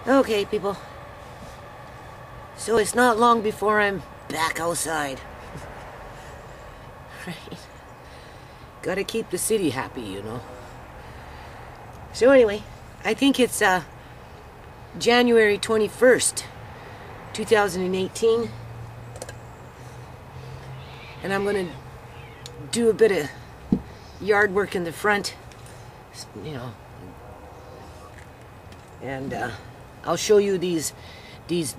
Okay, people. So it's not long before I'm back outside. Right? Gotta keep the city happy, you know. So anyway, I think it's January 21st, 2018. And I'm gonna do a bit of yard work in the front, you know. And I'll show you these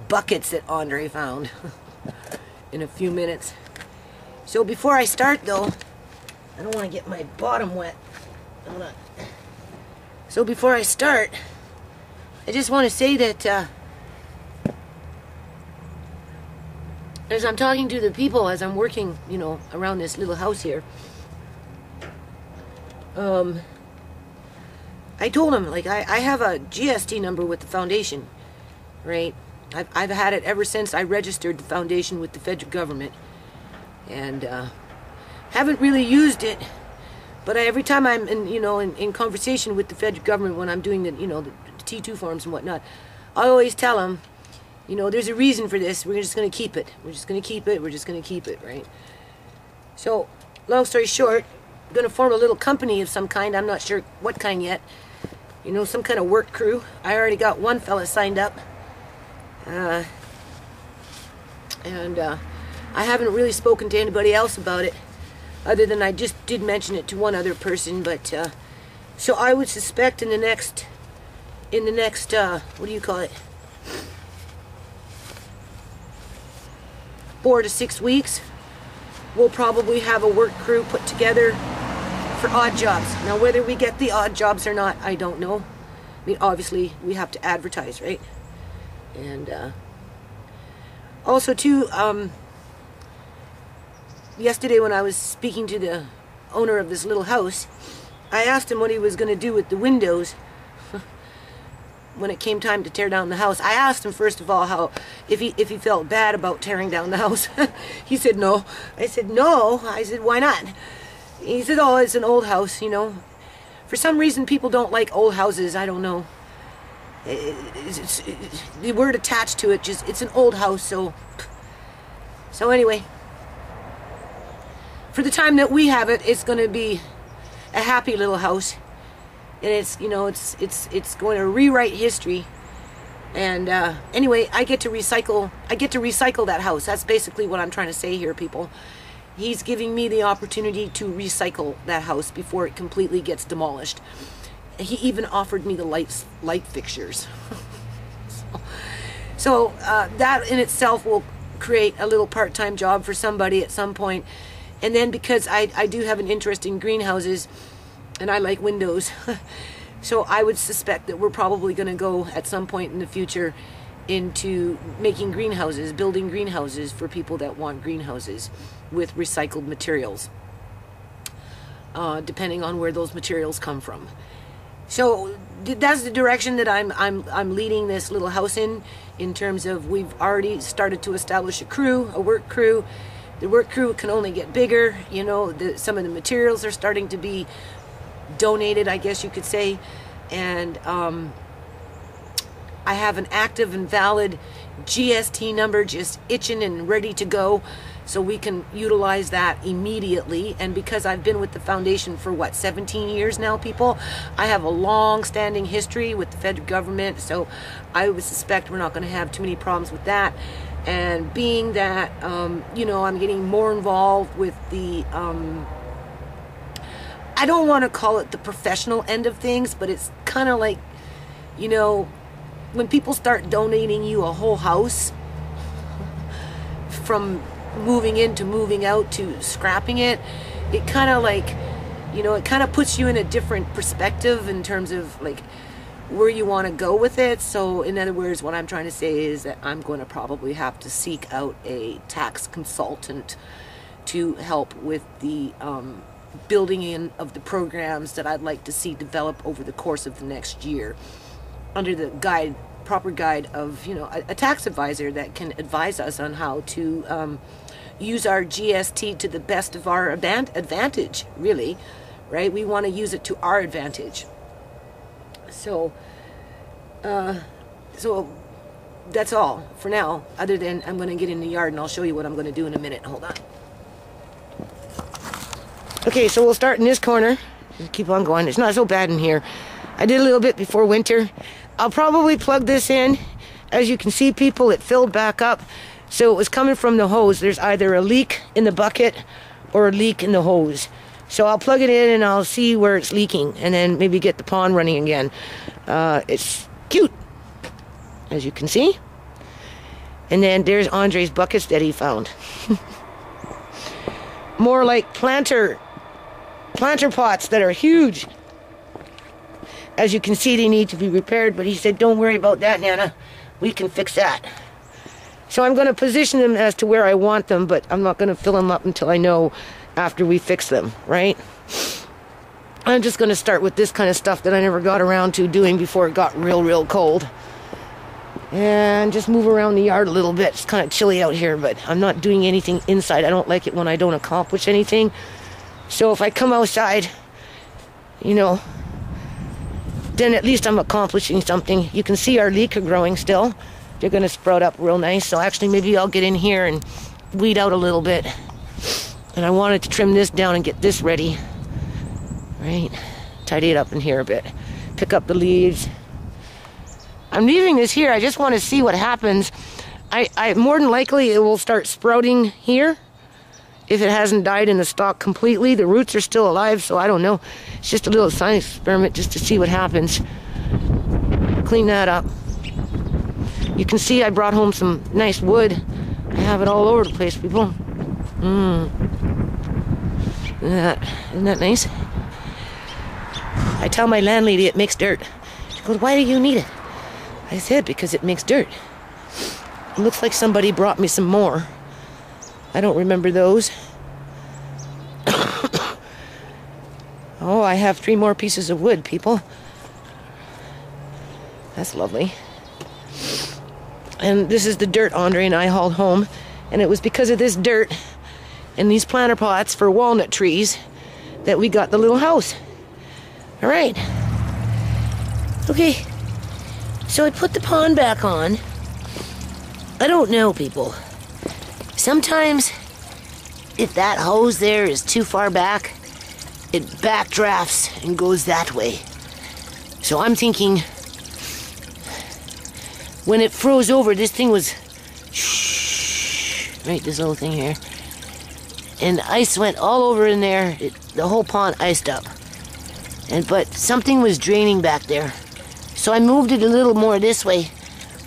buckets that Andre found in a few minutes. So before I start though, I don't want to get my bottom wet. Hold on. So before I start, I just want to say that as I'm talking to the people, as I'm working, you know, around this little house here, I told them, like, I have a GST number with the foundation, right? I've had it ever since I registered the foundation with the federal government, and haven't really used it, but every time I'm in conversation with the federal government when I'm doing the T2 forms and whatnot, I always tell them, you know, there's a reason for this. We're just going to keep it. We're just going to keep it. We're just going to keep it, right? So, long story short, I'm going to form a little company of some kind. I'm not sure what kind yet. You know, some kind of work crew. I already got one fella signed up. I haven't really spoken to anybody else about it, other than I just did mention it to one other person. But so I would suspect in the next what do you call it, 4 to 6 weeks, we'll probably have a work crew put together for odd jobs. Now, whether we get the odd jobs or not, I don't know. I mean, obviously we have to advertise, right? And also too, yesterday when I was speaking to the owner of this little house, I asked him what he was going to do with the windows when it came time to tear down the house. I asked him first of all how if he felt bad about tearing down the house. He said no. I said no. I said, why not? He said, oh, it's an old house, you know. For some reason people don't like old houses. I don't know. The word attached to it, just, it's an old house. So anyway, for the time that we have it, it's going to be a happy little house, and it's, you know, it's going to rewrite history. And anyway, I get to recycle that house. That's basically what I'm trying to say here, people. He's giving me the opportunity to recycle that house before it completely gets demolished. He even offered me the light fixtures. So that in itself will create a little part-time job for somebody at some point. And then because I do have an interest in greenhouses, and I like windows, so I would suspect that we're probably going to go at some point in the future into making greenhouses, building greenhouses for people that want greenhouses with recycled materials, depending on where those materials come from. So that's the direction that I'm leading this little house in terms of, we've already started to establish a work crew. The work crew can only get bigger. You know, some of the materials are starting to be donated, I guess you could say, and I have an active and valid GST number just itching and ready to go, so we can utilize that immediately. And because I've been with the foundation for what, 17 years now, people, I have a long-standing history with the federal government, so I would suspect we're not going to have too many problems with that. And being that you know, I'm getting more involved with the I don't want to call it the professional end of things, but it's kind of like, you know, when people start donating you a whole house, from moving in to moving out to scrapping it, it kind of like, you know, it kind of puts you in a different perspective in terms of like where you want to go with it. So in other words, what I'm trying to say is that I'm going to probably have to seek out a tax consultant to help with the building in of the programs that I'd like to see develop over the course of the next year, under the proper guide of, you know, a tax advisor that can advise us on how to use our GST to the best of our advantage, really, right? We want to use it to our advantage. So So that's all for now, other than I'm going to get in the yard and I'll show you what I'm going to do in a minute. Hold on. Okay, so we'll start in this corner. Just keep on going. It's not so bad in here. I did a little bit before winter. I'll probably plug this in. As you can see, people, it filled back up. So it was coming from the hose. There's either a leak in the bucket or a leak in the hose. So I'll plug it in and I'll see where it's leaking and then maybe get the pond running again. It's cute, as you can see. And then there's Andre's buckets that he found. More like planter pots that are huge. As you can see, they need to be repaired, but he said, don't worry about that, Nana. We can fix that. So I'm going to position them as to where I want them, but I'm not going to fill them up until I know after we fix them, right? I'm just going to start with this kind of stuff that I never got around to doing before it got real cold. And just move around the yard a little bit. It's kind of chilly out here, but I'm not doing anything inside. I don't like it when I don't accomplish anything. So if I come outside, you know, then at least I'm accomplishing something. You can see our leek are growing still. They're going to sprout up real nice. So actually maybe I'll get in here and weed out a little bit. And I wanted to trim this down and get this ready. Right? Tidy it up in here a bit. Pick up the leaves. I'm leaving this here. I just want to see what happens. I more than likely it will start sprouting here. If it hasn't died in the stalk completely. The roots are still alive, so I don't know. It's just a little science experiment just to see what happens. Clean that up. You can see I brought home some nice wood. I have it all over the place, people. Isn't that nice? I tell my landlady it makes dirt. She goes, why do you need it? I said, because it makes dirt. It looks like somebody brought me some more. I don't remember those. Oh, I have 3 more pieces of wood, people. That's lovely. And this is the dirt Andre and I hauled home. And it was because of this dirt and these planter pots for walnut trees that we got the little house. All right. Okay. So I put the pond back on. I don't know, people. Sometimes, if that hose there is too far back, it backdrafts and goes that way. So I'm thinking, when it froze over, this thing was, right, this little thing here, and ice went all over in there. The whole pond iced up. But something was draining back there. So I moved it a little more this way.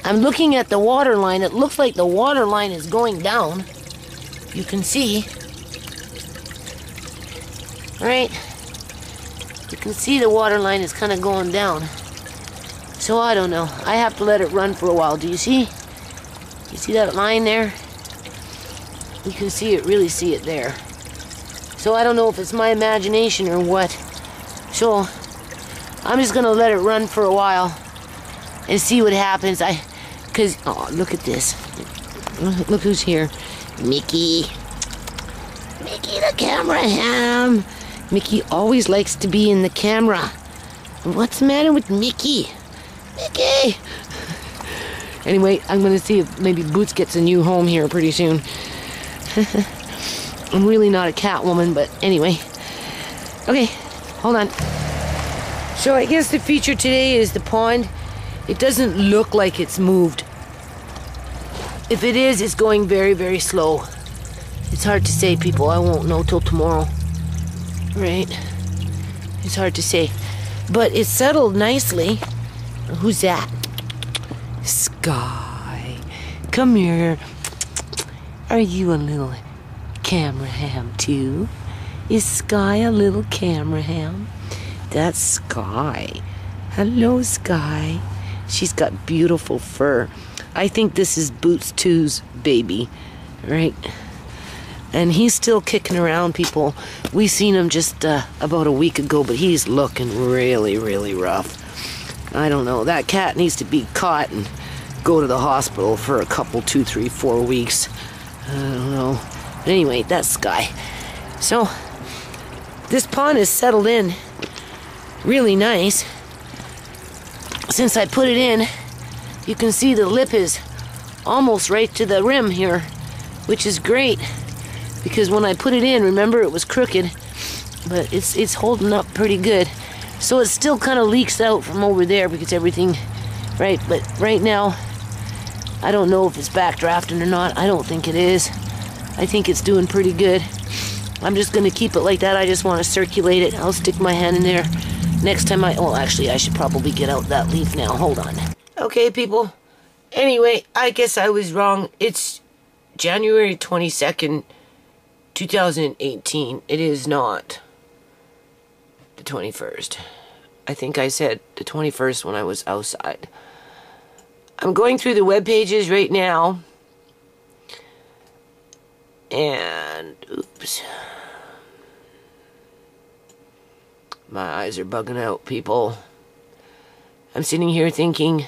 I'm looking at the water line. It looks like the water line is going down. You can see. Right? You can see the water line is kind of going down. So I don't know. I have to let it run for a while. Do you see? You see that line there? You can see it, really see it there. So I don't know if it's my imagination or what. So I'm just gonna let it run for a while and see what happens. Cause oh, look at this. Look who's here. Mickey. Mickey the camera ham. Mickey always likes to be in the camera. What's the matter with Mickey? Mickey! Anyway, I'm gonna see if maybe Boots gets a new home here pretty soon. I'm really not a cat woman, but anyway. Okay, hold on. So I guess the feature today is the pond. It doesn't look like it's moved. If it is, it's going very slow. It's hard to say, people. I won't know till tomorrow. Right? It's hard to say. But it's settled nicely. Who's that? Sky. Come here. Are you a little camera ham too? Is Sky a little camera ham? That's Sky. Hello, Sky. She's got beautiful fur. I think this is Boots 2's baby, right? And he's still kicking around, people. We seen him just about a week ago, but he's looking really rough. I don't know. That cat needs to be caught and go to the hospital for a couple, 2, 3, 4 weeks. I don't know. But anyway, that's Sky. So, this pond is settled in really nice. Since I put it in, You can see the lip is almost right to the rim here, which is great, because when I put it in, remember, it was crooked, but it's holding up pretty good. So it still kind of leaks out from over there because everything, right, but right now, I don't know if it's backdrafting or not. I don't think it is. I think it's doing pretty good. I'm just going to keep it like that. I just want to circulate it. I'll stick my hand in there next time well, actually, I should probably get out that leaf now. Hold on. Okay, people. Anyway, I guess I was wrong. It's January 22nd, 2018. It is not the 21st. I think I said the 21st when I was outside. I'm going through the web pages right now. And, oops. My eyes are bugging out, people. I'm sitting here thinking,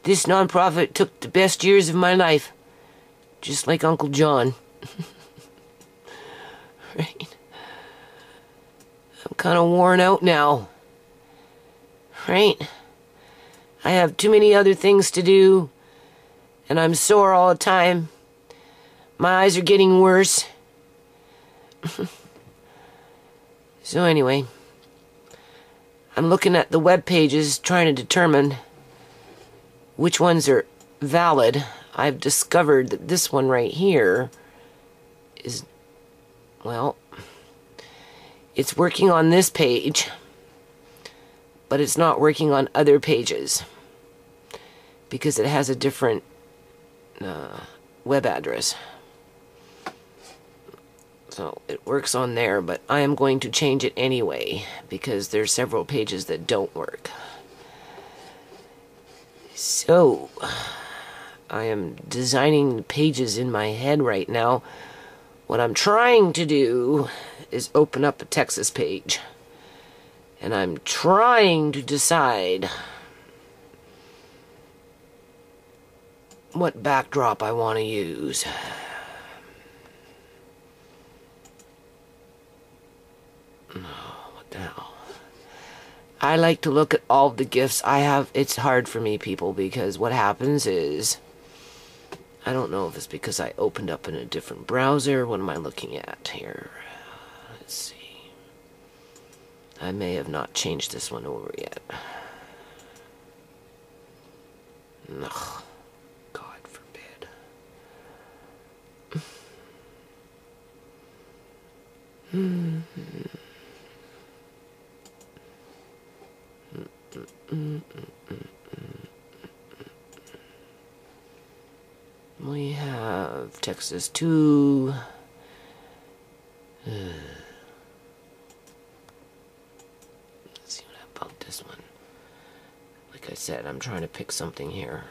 this nonprofit took the best years of my life. Just like Uncle John. Right? I'm kind of worn out now. Right? I have too many other things to do. And I'm sore all the time. My eyes are getting worse. So anyway, I'm looking at the web pages trying to determine which ones are valid. I've discovered that this one right here is, well, it's working on this page, but it's not working on other pages because it has a different web address. So it works on there, but I am going to change it anyway because there's several pages that don't work. So I am designing pages in my head right now. What I'm trying to do is open up a Texas page, and I'm trying to decide what backdrop I want to use. What the hell? I like to look at all the gifts I have. It's hard for me, people, because what happens is, I don't know if it's because I opened up in a different browser. What am I looking at here? Let's see. I may have not changed this one over yet. Ugh. God forbid. We have Texas 2. Let's see what about this one. Like I said, I'm trying to pick something here.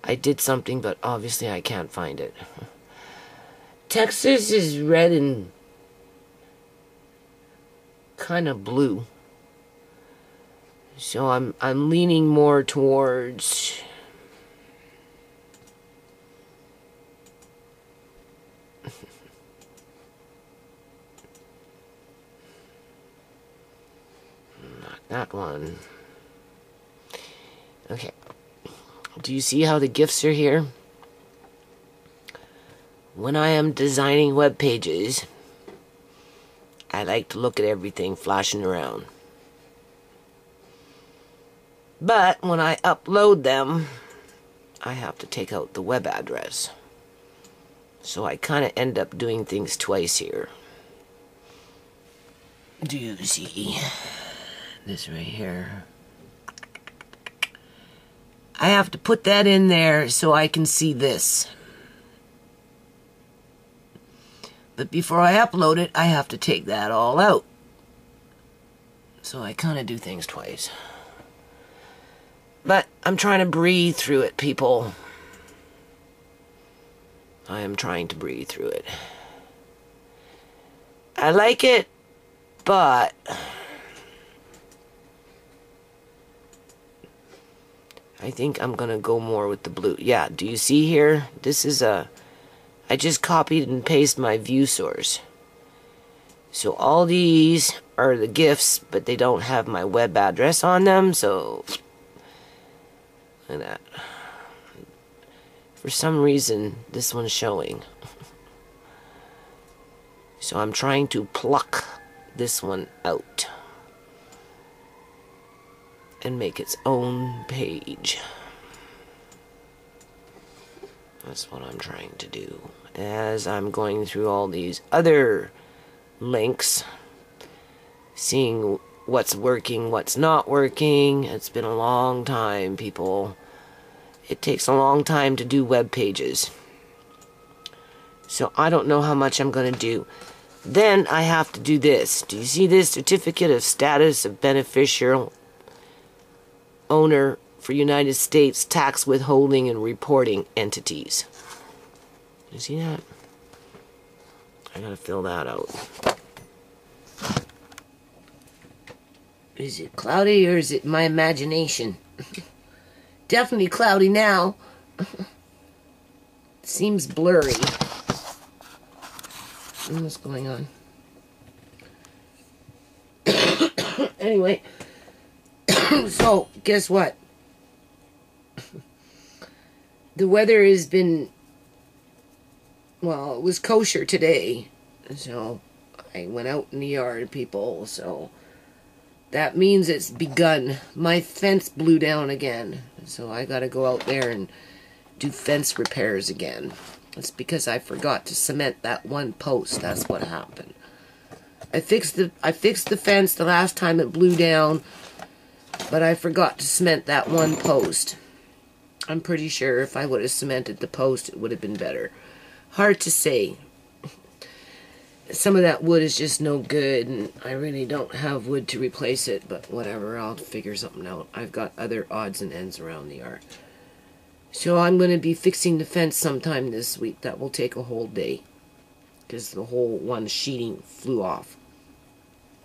I did something, but obviously I can't find it. Texas is red and kind of blue. So I'm leaning more towards not that one. Okay. Do you see how the gifts are here? When I am designing web pages, I like to look at everything flashing around. But when I upload them, I have to take out the web address. So I kind of end up doing things twice here. Do you see this right here? I have to put that in there so I can see this. But before I upload it, I have to take that all out. So I kind of do things twice. But I'm trying to breathe through it, people. I am trying to breathe through it. I like it, but I think I'm gonna go more with the blue. Yeah, do you see here? This is I just copied and pasted my view source. So all these are the GIFs, but they don't have my web address on them, so Look at that. For some reason, this one's showing. So I'm trying to pluck this one out and make its own page. That's what I'm trying to do. As I'm going through all these other links, seeing what's working, what's not working. It's been a long time, people. It takes a long time to do web pages. So I don't know how much I'm going to do. Then I have to do this. Do you see this? Certificate of Status of Beneficial Owner for United States Tax Withholding and Reporting Entities. You see that? I gotta fill that out. Is it cloudy or is it my imagination? Definitely cloudy now. Seems blurry. What's going on? Anyway, so guess what? The weather has been, well, it was kosher today, so I went out in the yard, people, so that means it's begun. My fence blew down again, so I gotta go out there and do fence repairs again. It's because I forgot to cement that one post. That's what happened. I fixed the fence the last time it blew down, but I forgot to cement that one post. I'm pretty sure if I would have cemented the post, it would have been better. Hard to say. Some of that wood is just no good, and I really don't have wood to replace it, but whatever, I'll figure something out. I've got other odds and ends around the yard. So I'm going to be fixing the fence sometime this week. That will take a whole day, because the whole one sheeting flew off.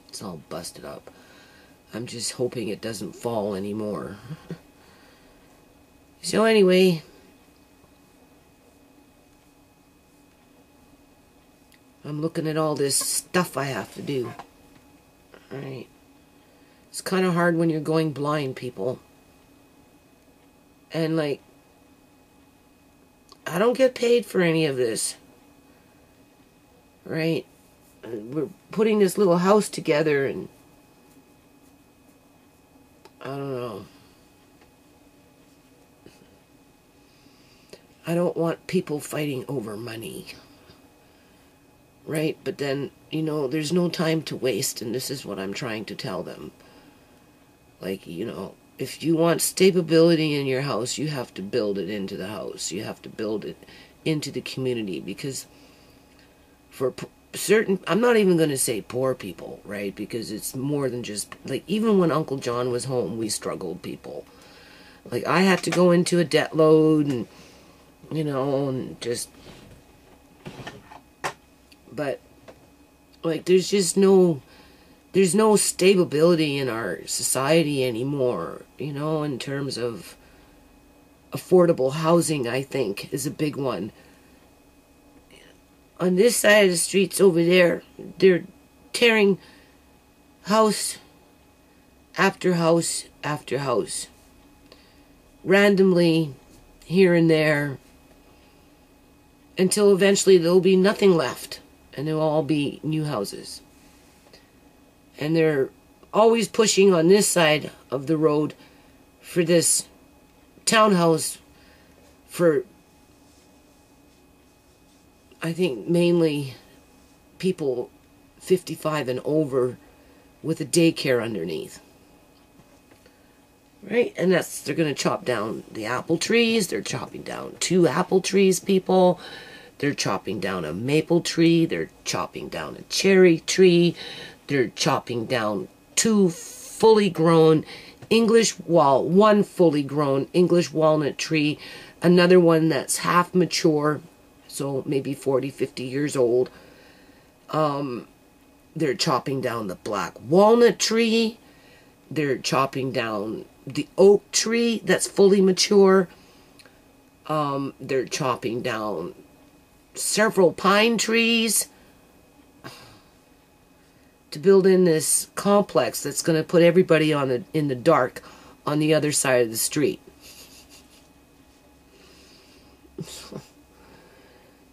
It's all busted up. I'm just hoping it doesn't fall anymore. So anyway, I'm looking at all this stuff I have to do. Alright. It's kind of hard when you're going blind, people. And like, I don't get paid for any of this. Right? We're putting this little house together and I don't know. I don't want people fighting over money. Right? But then, you know, there's no time to waste, and this is what I'm trying to tell them. Like, you know, if you want stability in your house, you have to build it into the house. You have to build it into the community, because for certain, I'm not even going to say poor people, right? Because it's more than just, like, even when Uncle John was home, we struggled, people. Like, I had to go into a debt load and, you know, and just, but, like, there's just no, there's no stability in our society anymore, you know, in terms of affordable housing, I think, is a big one. On this side of the streets over there, they're tearing house after house after house. Randomly, here and there, until eventually there'll be nothing left. And they'll all be new houses. And they're always pushing on this side of the road for this townhouse for, I think, mainly people 55 and over with a daycare underneath. Right? And that's, they're going to chop down the apple trees. They're chopping down 2 apple trees, people. They're chopping down a maple tree. They're chopping down a cherry tree. They're chopping down 2 fully grown one fully grown English walnut tree. Another one that's half mature, so maybe 40, 50 years old. They're chopping down the black walnut tree. They're chopping down the oak tree that's fully mature. They're chopping down several pine trees to build in this complex that's going to put everybody in the dark on the other side of the street.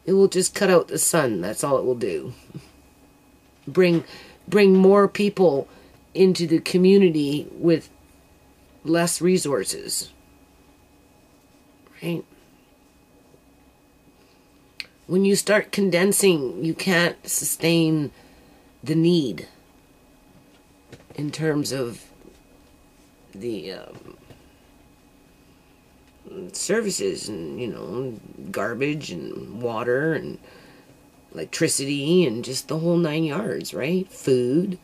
It will just cut out the sun. That's all it will do. Bring more people into the community with less resources. Right? When you start condensing, you can't sustain the need in terms of the services and, you know, garbage and water and electricity and just the whole 9 yards, right? Food.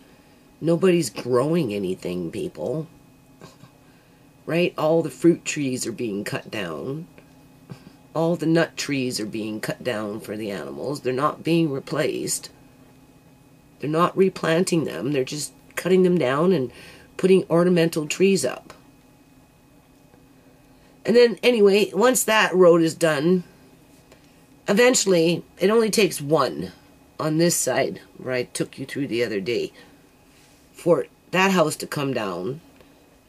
Nobody's growing anything, people. Right? All the fruit trees are being cut down. All the nut trees are being cut down for the animals. They're not being replaced. They're not replanting them. They're just cutting them down and putting ornamental trees up. And then, anyway, once that road is done, eventually, it only takes one on this side, where I took you through the other day, for that house to come down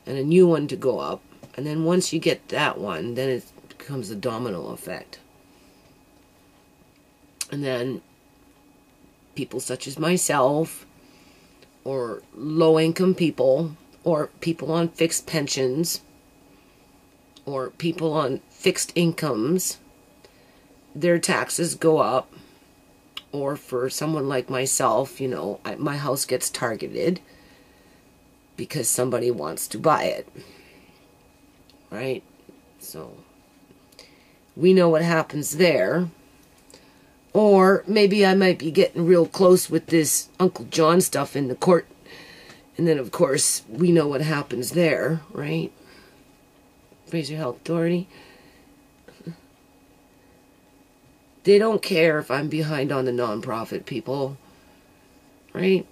and a new one to go up. And then once you get that one, then it becomes a domino effect. And then people such as myself, or low-income people, or people on fixed pensions, or people on fixed incomes, their taxes go up. Or for someone like myself, you know, my house gets targeted because somebody wants to buy it. Right? So, we know what happens there. Or maybe I might be getting real close with this Uncle John stuff in the court. And then, of course, we know what happens there, right? Fraser Health Authority. They don't care if I'm behind on the nonprofit, people. Right?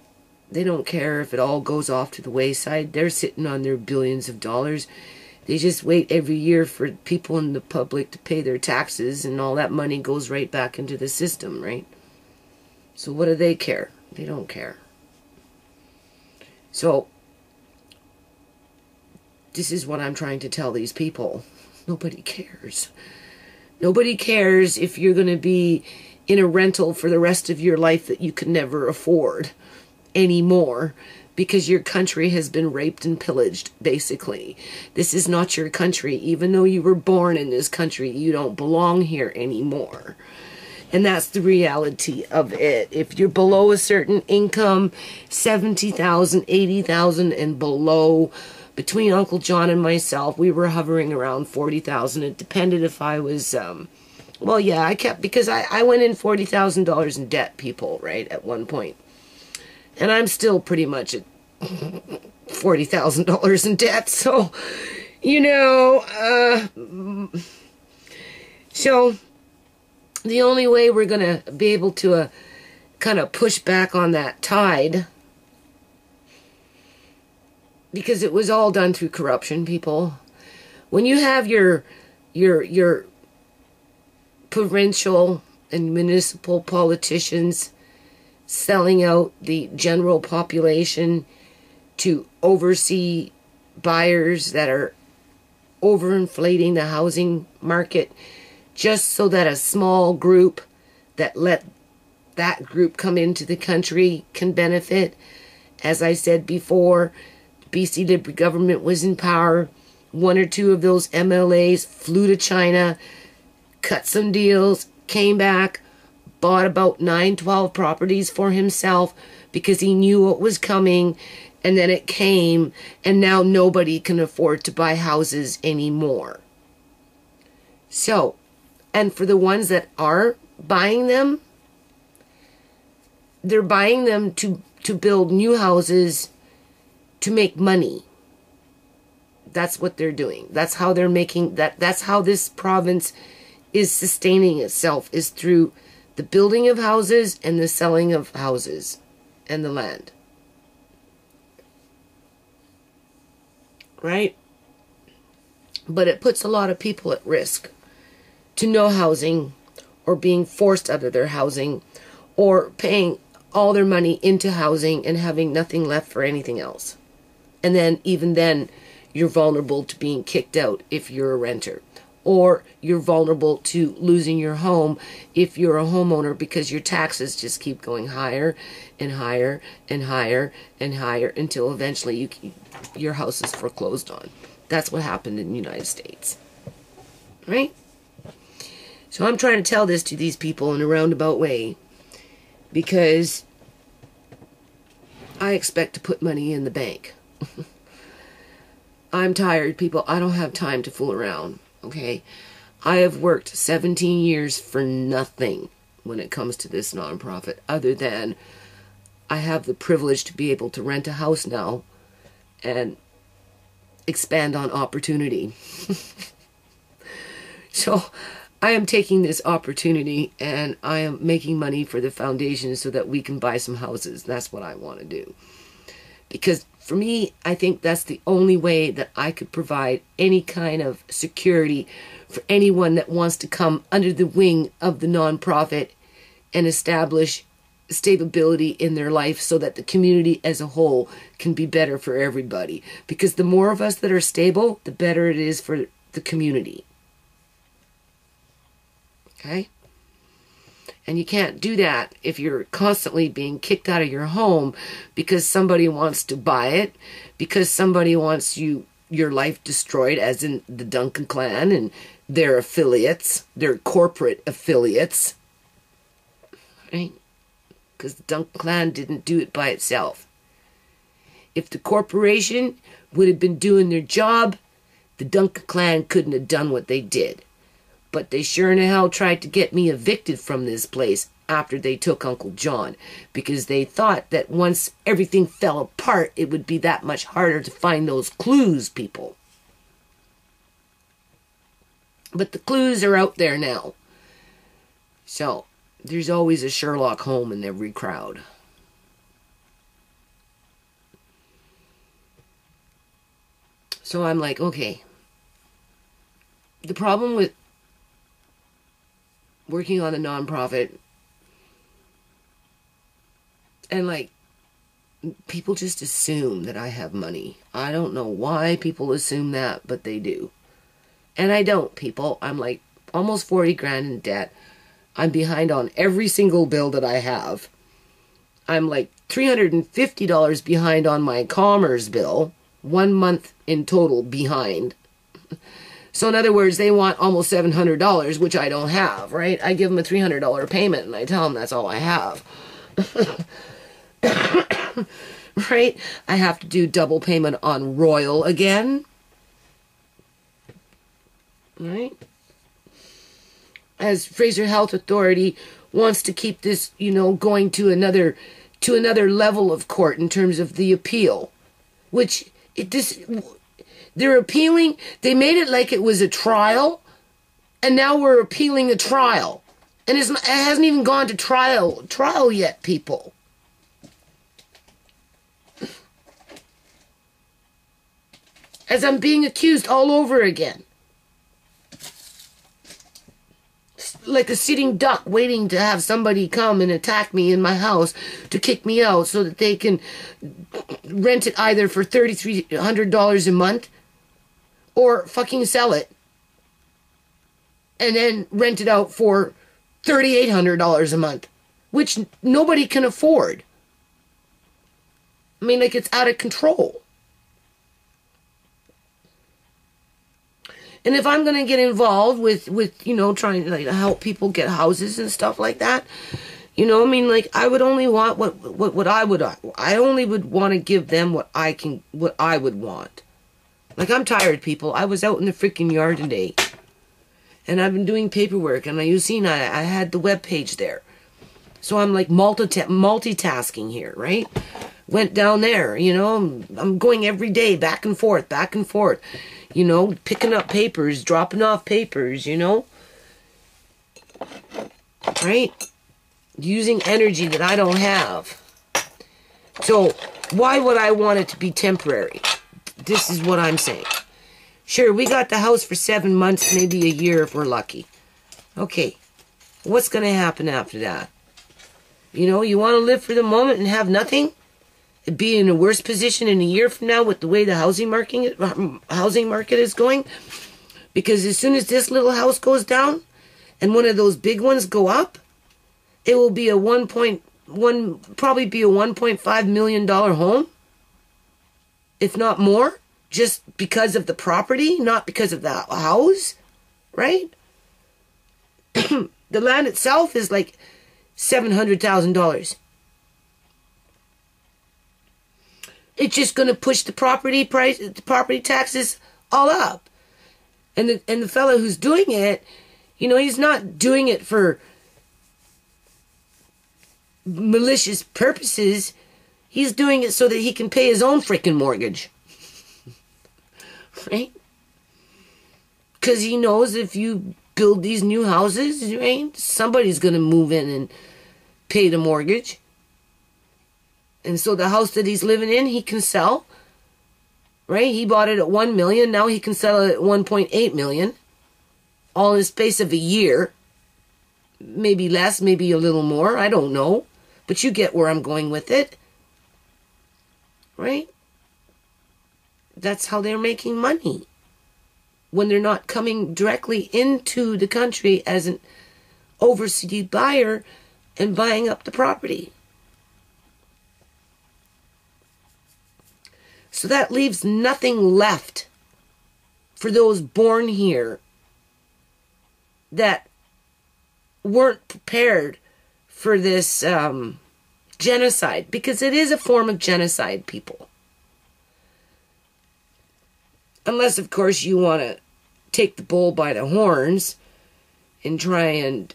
They don't care if it all goes off to the wayside. They're sitting on their billions of dollars. They just wait every year for people in the public to pay their taxes, and all that money goes right back into the system, right? So what do they care? They don't care. So, this is what I'm trying to tell these people. Nobody cares. Nobody cares if you're going to be in a rental for the rest of your life that you can never afford anymore because your country has been raped and pillaged, basically. This is not your country. Even though you were born in this country, you don't belong here anymore. And that's the reality of it. If you're below a certain income, 70,000, 80,000 and below, between Uncle John and myself, we were hovering around 40,000. It depended if I was, well, yeah, because I went in $40,000 in debt, people, right, at one point. And I'm still pretty much at $40,000 in debt, so, you know, so the only way we're going to be able to kind of push back on that tide, because it was all done through corruption, people. When you have your provincial and municipal politicians selling out the general population to oversee buyers that are overinflating the housing market just so that a small group that let that group come into the country can benefit. As I said before, BC Liberal government was in power. One or two of those MLAs flew to China, cut some deals, came back, bought about 9-12 properties for himself because he knew what was coming, and then it came, and now nobody can afford to buy houses anymore. So, and for the ones that are buying them, they're buying them to build new houses to make money. That's what they're doing. That's how they're making that's how this province is sustaining itself, is through the building of houses and the selling of houses and the land. Right? But it puts a lot of people at risk to no housing, or being forced out of their housing, or paying all their money into housing and having nothing left for anything else. And then, even then, you're vulnerable to being kicked out if you're a renter. or you're vulnerable to losing your home if you're a homeowner, because your taxes just keep going higher and higher and higher and higher until eventually your house is foreclosed on. That's what happened in the United States. Right? So I'm trying to tell this to these people in a roundabout way, because I expect to put money in the bank. I'm tired, people. I don't have time to fool around. Okay? I have worked 17 years for nothing when it comes to this nonprofit, other than I have the privilege to be able to rent a house now and expand on opportunity. So I am taking this opportunity and I am making money for the foundation so that we can buy some houses. That's what I want to do. Because for me, I think that's the only way that I could provide any kind of security for anyone that wants to come under the wing of the nonprofit and establish stability in their life so that the community as a whole can be better for everybody. Because the more of us that are stable, the better it is for the community. Okay? And you can't do that if you're constantly being kicked out of your home because somebody wants to buy it, because somebody wants your life destroyed, as in the Duncan clan and their affiliates, their corporate affiliates. Right? Because the Duncan clan didn't do it by itself. If the corporation would have been doing their job, the Duncan clan couldn't have done what they did. But they sure in hell tried to get me evicted from this place after they took Uncle John, because they thought that once everything fell apart, it would be that much harder to find those clues, people. But the clues are out there now. So, there's always a Sherlock Holmes in every crowd. So I'm like, okay. The problem with working on a nonprofit, and like, people just assume that I have money. I don't know why people assume that, but they do. And I don't, people. I'm like almost 40 grand in debt. I'm behind on every single bill that I have. I'm like $350 behind on my Commerce bill. 1 month in total behind. So in other words, they want almost $700, which I don't have, right? I give them a $300 payment and I tell them that's all I have. Right? I have to do double payment on Royal again. Right? As Fraser Health Authority wants to keep this, going to another level of court in terms of the appeal, which they're appealing. They made it like it was a trial, and now we're appealing a trial, and it hasn't even gone to trial yet, people. As I'm being accused all over again. Like a sitting duck waiting to have somebody come and attack me in my house to kick me out so that they can rent it either for $3,300 a month or fucking sell it and then rent it out for $3,800 a month, which nobody can afford. I mean, like, it's out of control. And if I'm going to get involved with trying to help people get houses and stuff like that, I would only want I only would want to give them what I would want. Like, I'm tired, people. I was out in the freaking yard today, and I've been doing paperwork, and you've seen I had the web page there. So I'm like multitasking here, right? Went down there, I'm going every day, back and forth, picking up papers, dropping off papers, right? Using energy that I don't have. So why would I want it to be temporary? This is what I'm saying. Sure, we got the house for 7 months, maybe a year if we're lucky. Okay, what's going to happen after that? You want to live for the moment and have nothing? Be in a worse position in a year from now with the way the housing market is going? Because as soon as this little house goes down and one of those big ones go up, it will be a probably be a $1.5 million home, if not more, just because of the property, not because of the house, right? The land itself is like $700,000. It's just going to push the property price, the property taxes all up. And the fellow who's doing it, you know, he's not doing it for malicious purposes. He's doing it so that he can pay his own freaking mortgage. Right? Because he knows if you build these new houses, right, somebody's going to move in and pay the mortgage. And so the house that he's living in, he can sell. Right? He bought it at $1 million. Now he can sell it at $1.8 million. All in the space of a year. Maybe less, maybe a little more. I don't know. But you get where I'm going with it. Right? That's how they're making money. When they're not coming directly into the country as an overseas buyer and buying up the property. So that leaves nothing left for those born here that weren't prepared for this genocide. Because it is a form of genocide, people. Unless, of course, you want to take the bull by the horns and try and,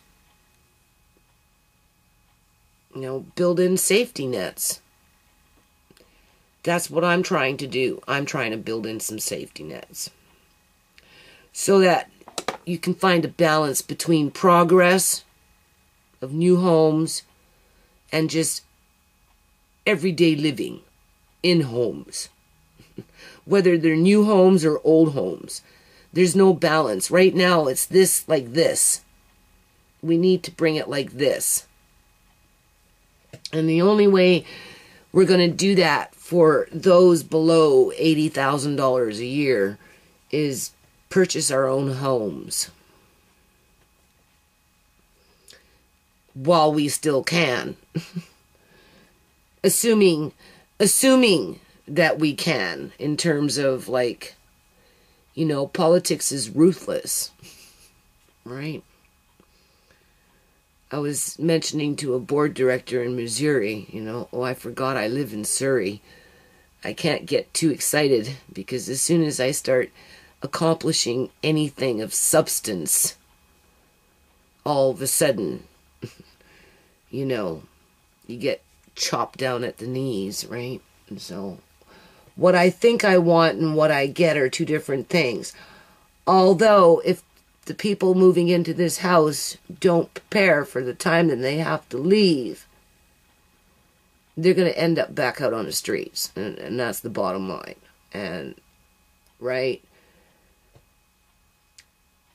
you know, build in safety nets. That's what I'm trying to do. I'm trying to build in some safety nets. So that you can find a balance between progress of new homes and just everyday living in homes. Whether they're new homes or old homes. There's no balance. Right now, it's this like this. We need to bring it like this. And the only way we're going to do that for those below $80,000 a year is purchase our own homes. While we still can. Assuming that we can, in terms of, like, you know, politics is ruthless, right? I was mentioning to a board director in Missouri, you know, oh, I forgot I live in Surrey. I can't get too excited, because as soon as I start accomplishing anything of substance, all of a sudden, you know, you get chopped down at the knees, right? And so what I think I want and what I get are two different things. Although, if the people moving into this house don't prepare for the time that they have to leave, they're going to end up back out on the streets. And that's the bottom line. And, right?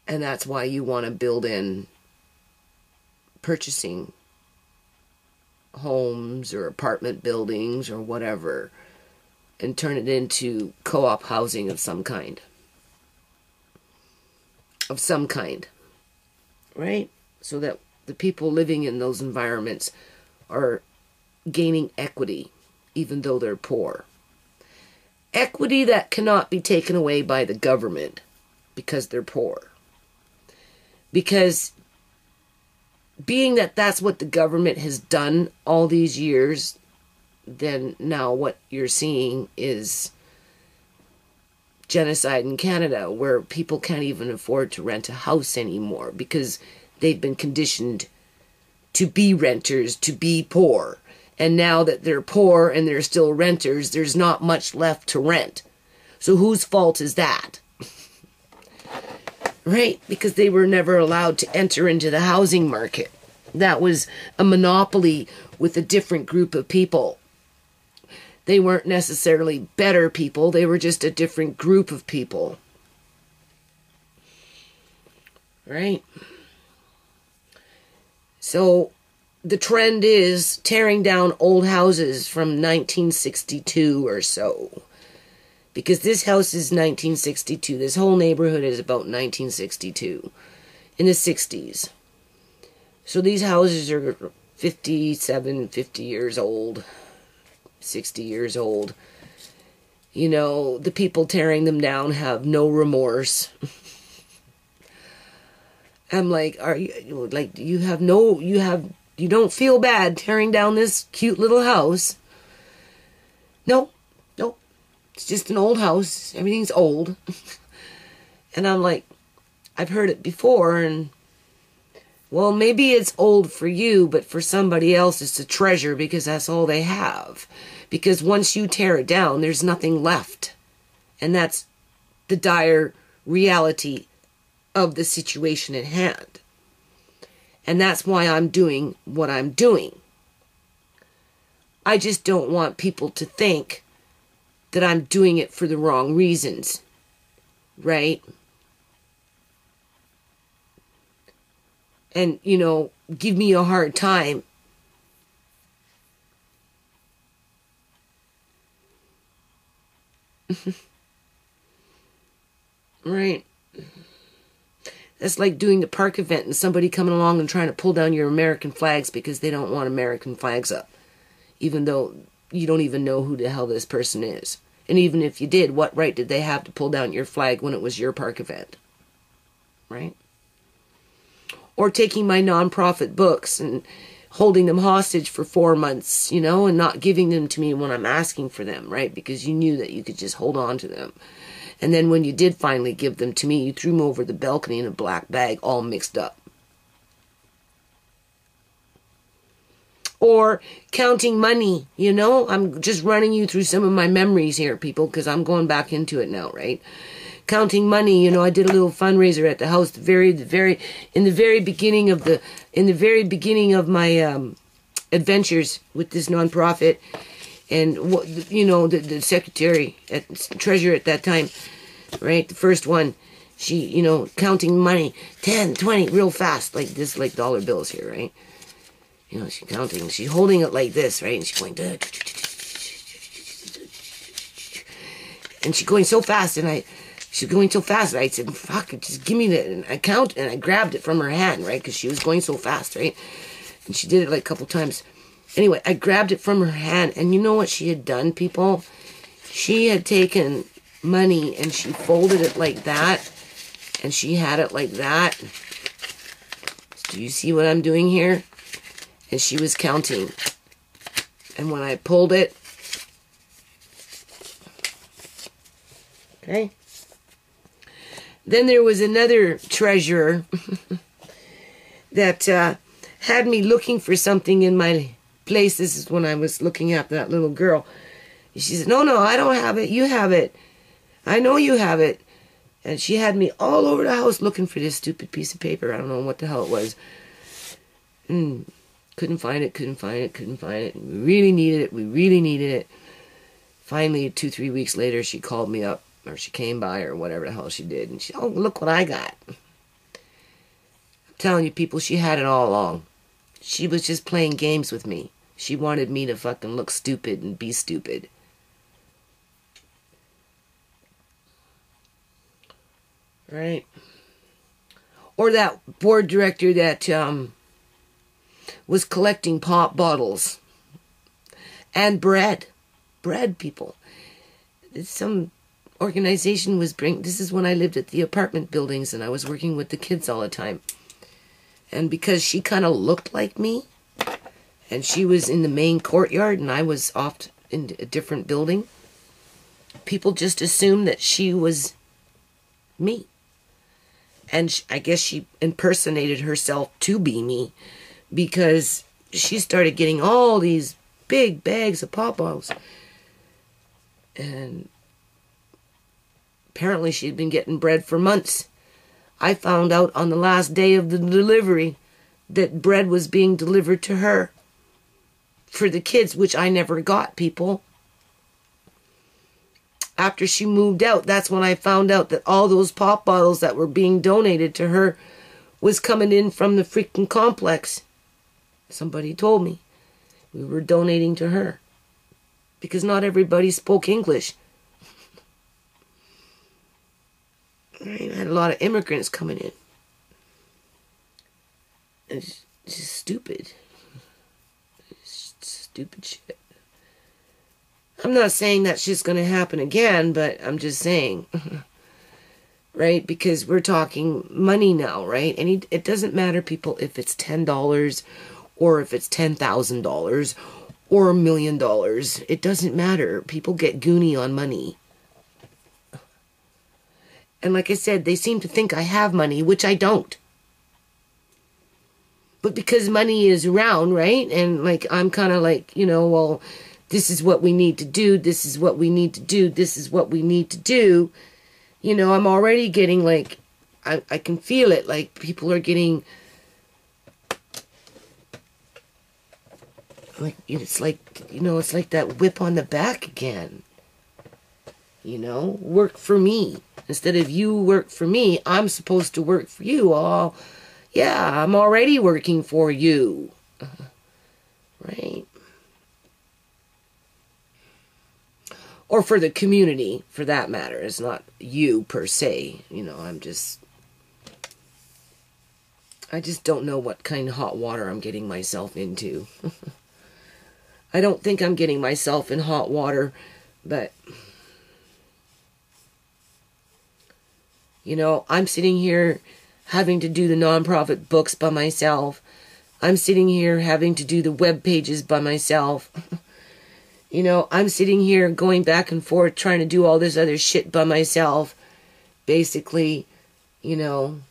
And that's why you want to build in purchasing homes or apartment buildings or whatever, and turn it into co-op housing of some kind. Of some kind. Right? So that the people living in those environments are gaining equity, even though they're poor. Equity that cannot be taken away by the government because they're poor. Because being that that's what the government has done all these years, then now what you're seeing is genocide in Canada, where people can't even afford to rent a house anymore because they've been conditioned to be renters, to be poor. And now that they're poor and they're still renters, there's not much left to rent. So whose fault is that? Right? Because they were never allowed to enter into the housing market. That was a monopoly with a different group of people. They weren't necessarily better people. They were just a different group of people. Right? So the trend is tearing down old houses from 1962 or so. Because this house is 1962. This whole neighborhood is about 1962. In the 60s. So these houses are 57, 50 years old. 60 years old. You know, the people tearing them down have no remorse. I'm like, are you, like, you don't feel bad tearing down this cute little house. No, it's just an old house. Everything's old. And I'm like, I've heard it before, and, well, maybe it's old for you, but for somebody else it's a treasure because that's all they have. Because once you tear it down, there's nothing left. And that's the dire reality of the situation at hand. And that's why I'm doing what I'm doing. I just don't want people to think that I'm doing it for the wrong reasons. Right? And, you know, give me a hard time. Right. That's like doing the park event and somebody coming along and trying to pull down your American flags because they don't want American flags up. Even though you don't even know who the hell this person is. And even if you did, what right did they have to pull down your flag when it was your park event? Right? Or taking my nonprofit books and holding them hostage for 4 months, you know, and not giving them to me when I'm asking for them, right? Because you knew that you could just hold on to them. And then when you did finally give them to me, you threw them over the balcony in a black bag, all mixed up. Or counting money, you know? I'm just running you through some of my memories here, people, because I'm going back into it now, right? Counting money, you know, I did a little fundraiser at the house in the very beginning of my adventures with this nonprofit, and you know, the secretary, treasurer at that time, right, the first one, she, you know, counting money, 10, 20, real fast, like this, like dollar bills here, right? You know, she's counting, she's holding it like this, right, and she's going, and she's going so fast, and she's going so fast, I said, fuck, just give me that. And I count, and I grabbed it from her hand, right? Because she was going so fast, right? And she did it like a couple times. Anyway, I grabbed it from her hand, and you know what she had done, people? She had taken money, and she folded it like that, and she had it like that. Do you see what I'm doing here? And she was counting. And when I pulled it, okay? Then there was another treasurer that had me looking for something in my place. This is when I was looking at that little girl. She said, no, I don't have it. You have it. I know you have it. And she had me all over the house looking for this stupid piece of paper. I don't know what the hell it was. Couldn't find it. We really needed it. Finally, 2-3 weeks later, she called me up. Or she came by, or whatever the hell she did. And she, oh, look what I got. I'm telling you, people, she had it all along. She was just playing games with me. She wanted me to fucking look stupid and be stupid. Right? Or that board director that was collecting pop bottles. And bread. Bread, people. Some organization was this is when I lived at the apartment buildings and I was working with the kids all the time. And because she kind of looked like me, and she was in the main courtyard and I was off in a different building, people just assumed that she was me. And I guess she impersonated herself to be me, because she started getting all these big bags of pop bottles. And apparently she'd been getting bread for months. I found out on the last day of the delivery that bread was being delivered to her for the kids, which I never got, people. After she moved out, that's when I found out that all those pop bottles that were being donated to her was coming in from the freaking complex. Somebody told me we were donating to her, because not everybody spoke English. Right? I had a lot of immigrants coming in. It's just stupid. It's stupid shit. I'm not saying that shit's going to happen again, but I'm just saying, right? Because we're talking money now, right? And it doesn't matter, people, if it's $10 or if it's $10,000 or $1 million. It doesn't matter. People get goony on money. And like I said, they seem to think I have money, which I don't. But because money is around, right? And like, I'm kind of like, you know, well, this is what we need to do. This is what we need to do. This is what we need to do. You know, I'm already getting like, I can feel it. Like people are getting, like, it's like, you know, it's like that whip on the back again. You know, work for me. Instead of you work for me, I'm supposed to work for you. Oh, yeah, I'm already working for you. Right? Or for the community, for that matter. It's not you per se. You know, I just don't know what kind of hot water I'm getting myself into. I don't think I'm getting myself in hot water, but, you know, I'm sitting here having to do the nonprofit books by myself. I'm sitting here having to do the web pages by myself. You know, I'm sitting here going back and forth trying to do all this other shit by myself. Basically, you know,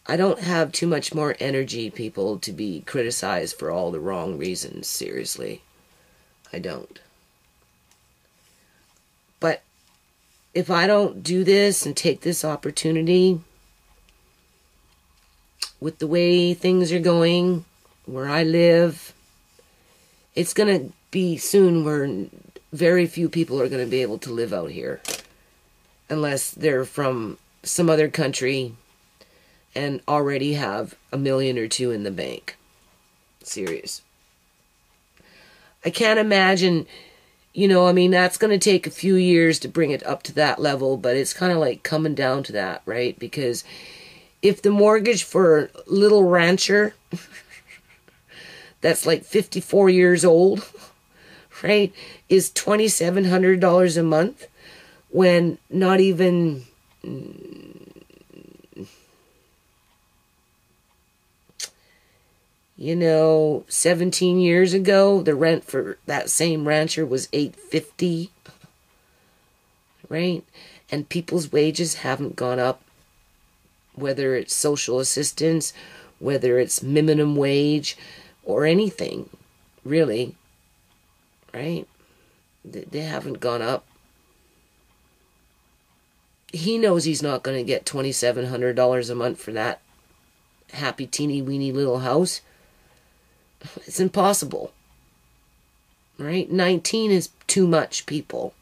I don't have too much more energy, people, to be criticized for all the wrong reasons. Seriously. I don't. But if I don't do this and take this opportunity, with the way things are going, where I live, it's going to be soon where very few people are going to be able to live out here. Unless they're from some other country and already have $1 million or $2 million in the bank. Serious. I can't imagine, you know, I mean, that's going to take a few years to bring it up to that level, but it's kind of like coming down to that, right? Because if the mortgage for a little rancher that's like 54 years old, right, is $2,700 a month, when not even, you know, 17 years ago, the rent for that same rancher was $850, right? And people's wages haven't gone up. Whether it's social assistance, whether it's minimum wage, or anything, really, right? They haven't gone up. He knows he's not going to get $2,700 a month for that happy, teeny, weeny little house. It's impossible, right? 19 is too much, people.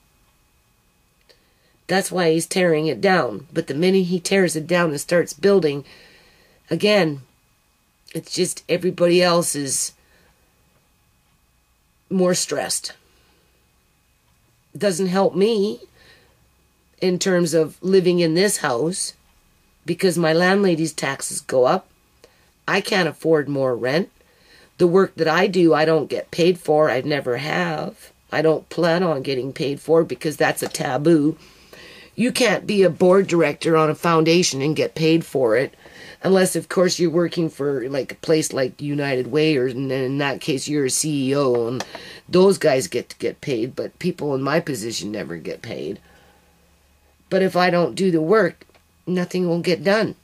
That's why he's tearing it down. But the minute he tears it down and starts building, again, it's just everybody else is more stressed. Doesn't help me in terms of living in this house because my landlady's taxes go up. I can't afford more rent. The work that I do, I don't get paid for. I never have. I don't plan on getting paid for because that's a taboo. You can't be a board director on a foundation and get paid for it. Unless, of course, you're working for like a place like United Way, or in that case, you're a CEO, and those guys get to get paid. But people in my position never get paid. But if I don't do the work, nothing will get done.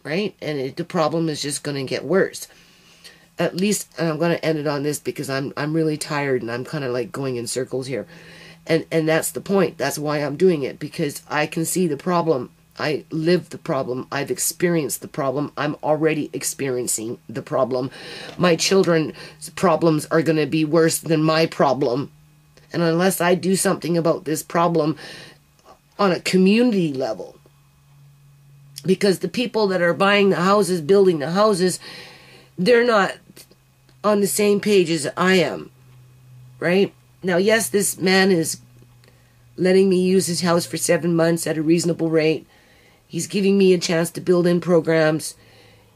Right? And the problem is just going to get worse. At least, and I'm going to end it on this because I'm really tired and I'm kind of like going in circles here. And that's the point. That's why I'm doing it, because I can see the problem. I live the problem. I've experienced the problem. I'm already experiencing the problem. My children's problems are going to be worse than my problem. And unless I do something about this problem on a community level, because the people that are buying the houses, building the houses, they're not on the same page as I am, right? Now, yes, this man is letting me use his house for 7 months at a reasonable rate. He's giving me a chance to build in programs.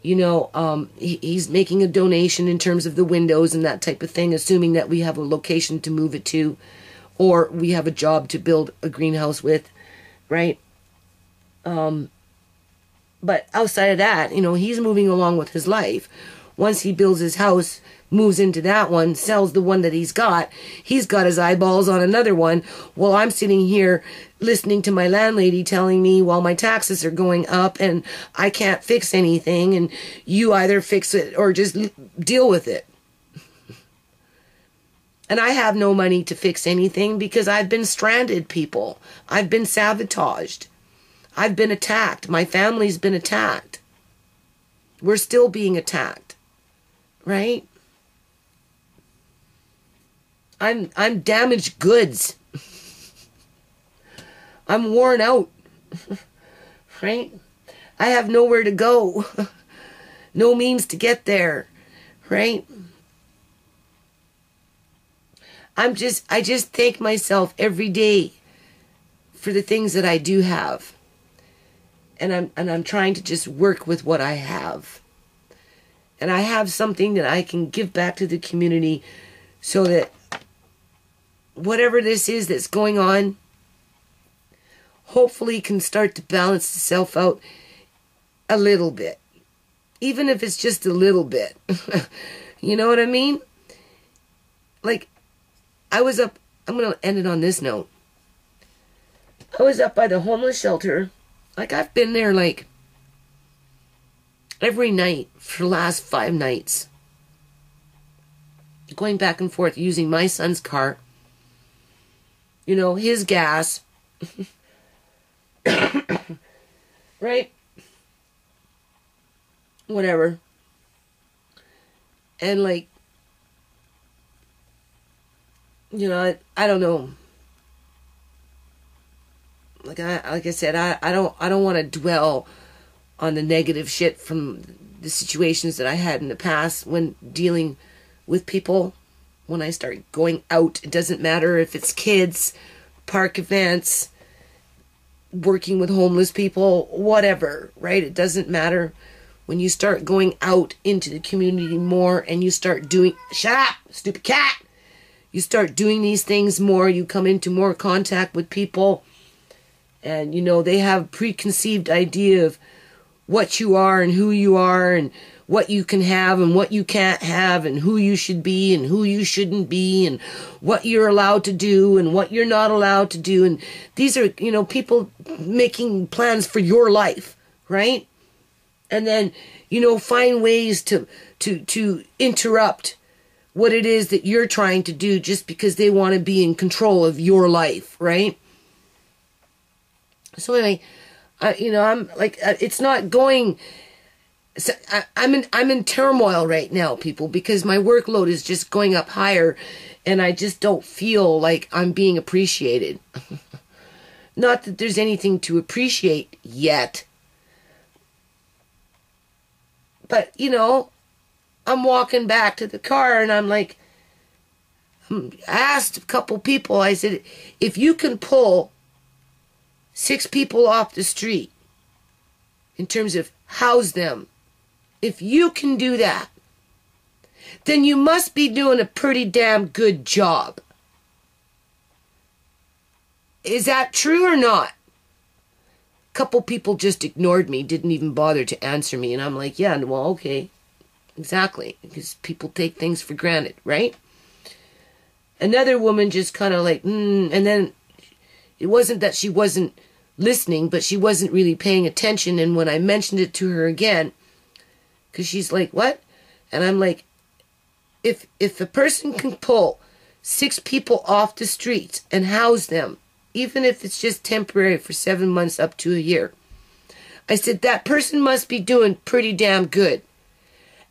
You know, he's making a donation in terms of the windows and that type of thing, assuming that we have a location to move it to, or we have a job to build a greenhouse with, right? But outside of that, you know, he's moving along with his life. Once he builds his house, moves into that one, sells the one that he's got his eyeballs on another one, while I'm sitting here listening to my landlady telling me, well, my taxes are going up and I can't fix anything, and you either fix it or just deal with it. And I have no money to fix anything because I've been stranded, people. I've been sabotaged. I've been attacked. My family's been attacked. We're still being attacked, right? I'm damaged goods. I'm worn out, right? I have nowhere to go. No means to get there, right? I just thank myself every day for the things that I do have. And I'm trying to just work with what I have. And I have something that I can give back to the community so that whatever this is that's going on, hopefully can start to balance itself out a little bit. Even if it's just a little bit. You know what I mean? Like, I'm going to end it on this note. I was up by the homeless shelter. Like, I've been there, like, every night for the last 5 nights. Going back and forth using my son's car. You know, his gas. Right? Whatever. And, like, you know, I don't know. Like I said, I don't want to dwell on the negative shit from the situations that I had in the past when dealing with people. When I start going out, it doesn't matter if it's kids, park events, working with homeless people, whatever, right? It doesn't matter. When you start going out into the community more and you start doing, shut up, stupid cat. You start doing these things more, you come into more contact with people. And, you know, they have a preconceived idea of what you are and who you are and what you can have and what you can't have and who you should be and who you shouldn't be and what you're allowed to do and what you're not allowed to do. And these are, you know, people making plans for your life, right? And then, you know, find ways to interrupt what it is that you're trying to do just because they want to be in control of your life, right? So anyway, I'm like, it's not going. So I'm in turmoil right now, people, because my workload is just going up higher, and I just don't feel like I'm being appreciated. Not that there's anything to appreciate yet, but you know, I'm walking back to the car, and I'm like, I asked a couple people. I said, if you can pull 6 people off the street, in terms of house them, if you can do that, then you must be doing a pretty damn good job. Is that true or not? A couple people just ignored me, didn't even bother to answer me, and I'm like, yeah, well, okay, exactly, because people take things for granted, right? Another woman just kind of like, and then it wasn't that she wasn't listening, but she wasn't really paying attention. And when I mentioned it to her again, because she's like, what? And I'm like, if a person can pull 6 people off the streets and house them, even if it's just temporary for 7 months up to a year, I said, that person must be doing pretty damn good.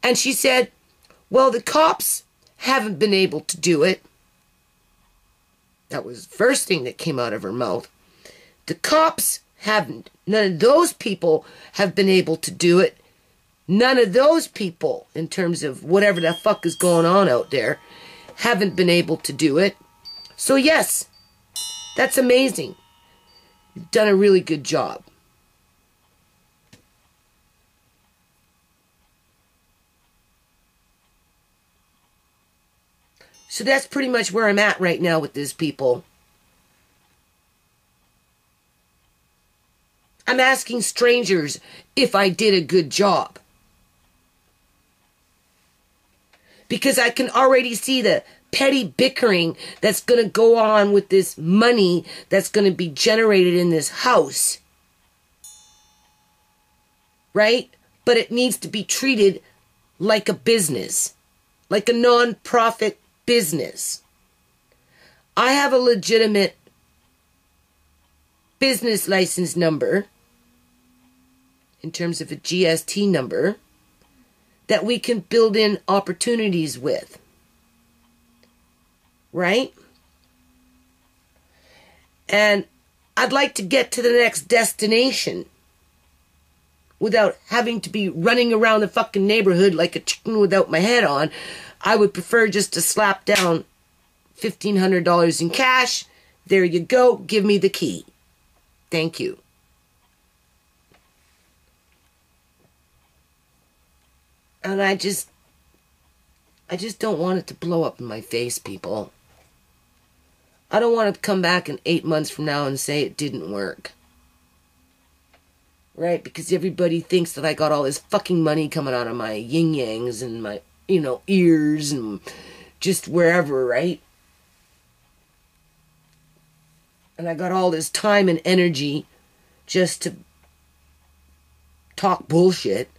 And she said, well, the cops haven't been able to do it. That was the first thing that came out of her mouth. The cops haven't. None of those people have been able to do it. None of those people, in terms of whatever the fuck is going on out there, haven't been able to do it. So yes, that's amazing. You've done a really good job. So that's pretty much where I'm at right now with this, people. I'm asking strangers if I did a good job. Because I can already see the petty bickering that's going to go on with this money that's going to be generated in this house. Right? But it needs to be treated like a business. Like a non-profit business. I have a legitimate business license number, in terms of a GST number, that we can build in opportunities with. Right? And I'd like to get to the next destination without having to be running around the fucking neighborhood like a chicken without my head on. I would prefer just to slap down $1,500 in cash. There you go. Give me the key. Thank you. And I just don't want it to blow up in my face, people. I don't want to come back in 8 months from now and say it didn't work. Right? Because everybody thinks that I got all this fucking money coming out of my yin-yangs and my, ears and just wherever, right? And I got all this time and energy just to talk bullshit.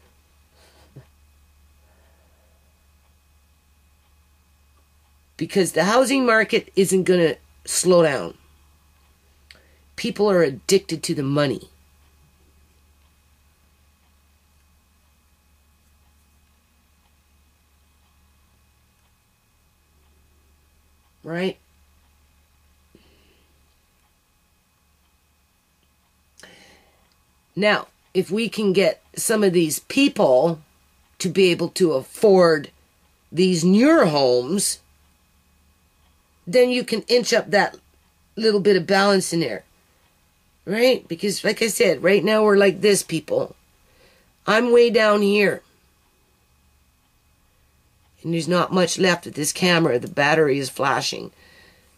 Because the housing market isn't going to slow down. People are addicted to the money. Right? Now, if we can get some of these people to be able to afford these newer homes, then you can inch up that little bit of balance in there. Right? Because, like I said, right now we're like this, people. I'm way down here. And there's not much left of this camera. The battery is flashing.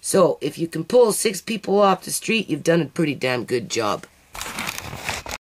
So, if you can pull 6 people off the street, you've done a pretty damn good job.